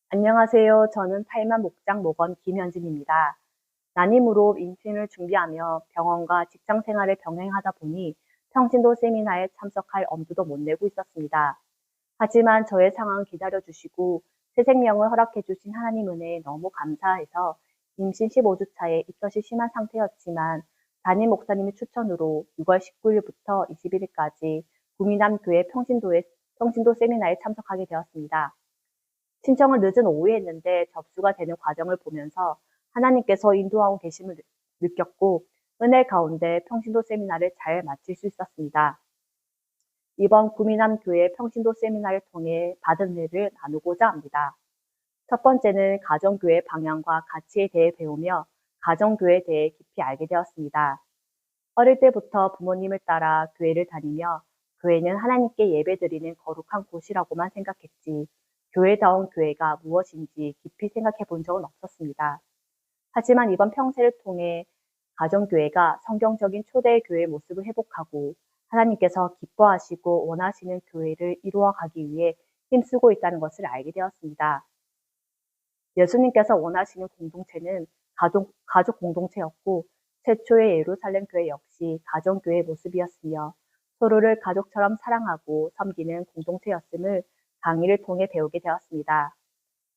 안녕하세요. 저는 타이만 목장 목원 김현진입니다. 난임으로 임신을 준비하며 병원과 직장 생활을 병행하다 보니 평신도 세미나에 참석할 엄두도 못 내고 있었습니다. 하지만 저의 상황을 기다려주시고 새 생명을 허락해주신 하나님 은혜에 너무 감사해서 임신 15주 차에 입덧이 심한 상태였지만 담임 목사님의 추천으로 6월 19일부터 21일까지 구미남 교회 평신도 세미나에 참석하게 되었습니다. 신청을 늦은 오후에 했는데 접수가 되는 과정을 보면서 하나님께서 인도하고 계심을 느꼈고 은혜 가운데 평신도 세미나를 잘 마칠 수 있었습니다. 이번 구미남 교회 평신도 세미나를 통해 받은 은혜를 나누고자 합니다. 첫 번째는 가정교회 방향과 가치에 대해 배우며 가정교회에 대해 깊이 알게 되었습니다. 어릴 때부터 부모님을 따라 교회를 다니며 교회는 하나님께 예배드리는 거룩한 곳이라고만 생각했지 교회다운 교회가 무엇인지 깊이 생각해 본 적은 없었습니다. 하지만 이번 평세를 통해 가정교회가 성경적인 초대의 교회의 모습을 회복하고 하나님께서 기뻐하시고 원하시는 교회를 이루어가기 위해 힘쓰고 있다는 것을 알게 되었습니다. 예수님께서 원하시는 공동체는 가족 공동체였고 최초의 예루살렘 교회 역시 가정교회의 모습이었으며 서로를 가족처럼 사랑하고 섬기는 공동체였음을 강의를 통해 배우게 되었습니다.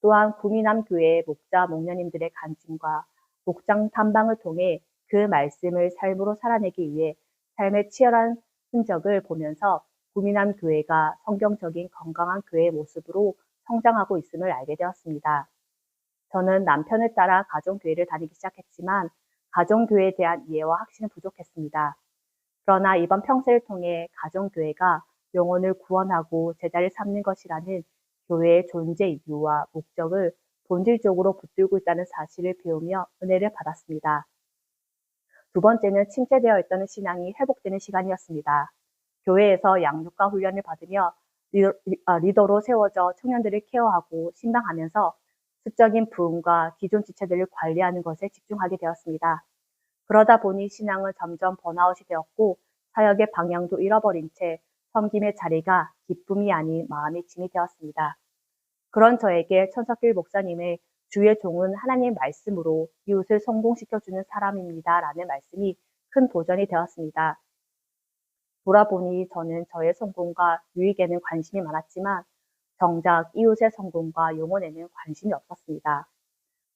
또한 구미남 교회의 목자 목녀님들의 간증과 목장 탐방을 통해 그 말씀을 삶으로 살아내기 위해 삶의 치열한 흔적을 보면서 구미남 교회가 성경적인 건강한 교회의 모습으로 성장하고 있음을 알게 되었습니다. 저는 남편을 따라 가정교회를 다니기 시작했지만 가정교회에 대한 이해와 확신은 부족했습니다. 그러나 이번 평세를 통해 가정교회가 영혼을 구원하고 제자를 삼는 것이라는 교회의 존재 이유와 목적을 본질적으로 붙들고 있다는 사실을 배우며 은혜를 받았습니다. 두 번째는 침체되어 있던 신앙이 회복되는 시간이었습니다. 교회에서 양육과 훈련을 받으며 리더로 세워져 청년들을 케어하고 신방하면서 수적인 부흥과 기존 지체들을 관리하는 것에 집중하게 되었습니다. 그러다 보니 신앙은 점점 번아웃이 되었고 사역의 방향도 잃어버린 채 섬김의 자리가 기쁨이 아닌 마음의 짐이 되었습니다. 그런 저에게 천석길 목사님의 주의 종은 하나님 말씀으로 이웃을 성공시켜주는 사람입니다. 라는 말씀이 큰 도전이 되었습니다. 돌아보니 저는 저의 성공과 유익에는 관심이 많았지만 정작 이웃의 성공과 영혼에는 관심이 없었습니다.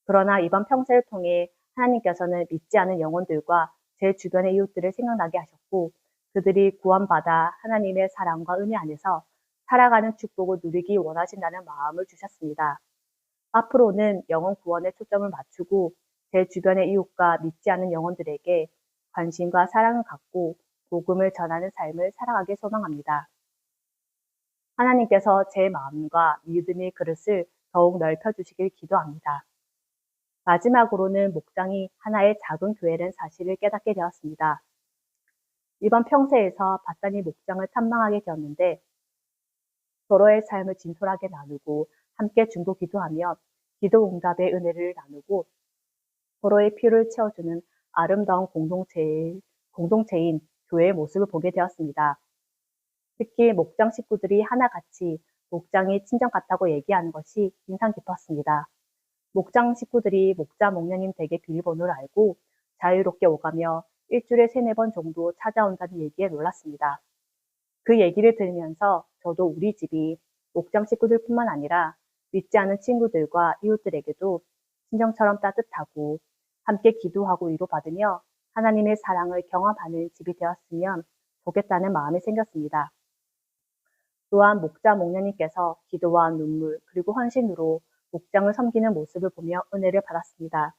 그러나 이번 평세를 통해 하나님께서는 믿지 않은 영혼들과 제 주변의 이웃들을 생각나게 하셨고 그들이 구원받아 하나님의 사랑과 은혜 안에서 살아가는 축복을 누리기 원하신다는 마음을 주셨습니다. 앞으로는 영혼 구원에 초점을 맞추고 제 주변의 이웃과 믿지 않은 영혼들에게 관심과 사랑을 갖고 복음을 전하는 삶을 살아가길 소망합니다. 하나님께서 제 마음과 믿음의 그릇을 더욱 넓혀주시길 기도합니다. 마지막으로는 목장이 하나의 작은 교회라는 사실을 깨닫게 되었습니다. 이번 평세에서 바다니 목장을 탐방하게 되었는데 서로의 삶을 진솔하게 나누고 함께 중보 기도하며 기도 응답의 은혜를 나누고 서로의 필요를 채워주는 아름다운 공동체인 교회의 모습을 보게 되었습니다. 특히 목장 식구들이 하나같이 목장이 친정 같다고 얘기하는 것이 인상 깊었습니다. 목장 식구들이 목자 목녀님 댁의 비밀번호를 알고 자유롭게 오가며 일주일에 3-4번 정도 찾아온다는 얘기에 놀랐습니다. 그 얘기를 들으면서 저도 우리 집이 목장 식구들뿐만 아니라 믿지 않은 친구들과 이웃들에게도 친정처럼 따뜻하고 함께 기도하고 위로받으며 하나님의 사랑을 경험하는 집이 되었으면 좋겠다는 마음이 생겼습니다. 또한 목자 목녀님께서 기도와 눈물 그리고 헌신으로 목장을 섬기는 모습을 보며 은혜를 받았습니다.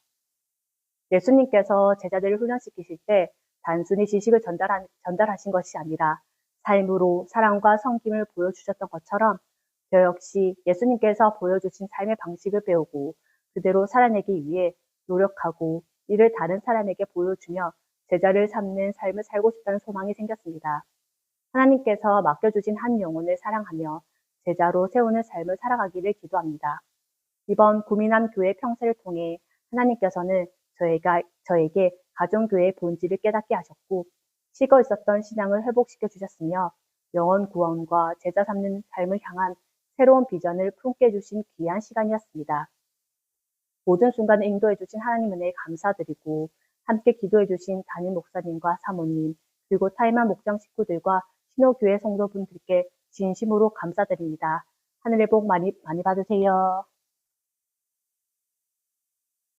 예수님께서 제자들을 훈련시키실 때 단순히 지식을 전달하신 것이 아니라 삶으로 사랑과 섬김을 보여주셨던 것처럼 저 역시 예수님께서 보여주신 삶의 방식을 배우고 그대로 살아내기 위해 노력하고 이를 다른 사람에게 보여주며 제자를 삼는 삶을 살고 싶다는 소망이 생겼습니다. 하나님께서 맡겨주신 한 영혼을 사랑하며 제자로 세우는 삶을 살아가기를 기도합니다. 이번 구미남 교회 평세를 통해 하나님께서는 저에게 가정교회의 본질을 깨닫게 하셨고 식어 있었던 신앙을 회복시켜 주셨으며 영혼 구원과 제자 삼는 삶을 향한 새로운 비전을 품게 해주신 귀한 시간이었습니다. 모든 순간을 인도해주신 하나님 은혜에 감사드리고 함께 기도해주신 담임 목사님과 사모님 그리고 타임한 목장 식구들과 신호교회 성도분들께 진심으로 감사드립니다. 하늘의 복 많이 받으세요.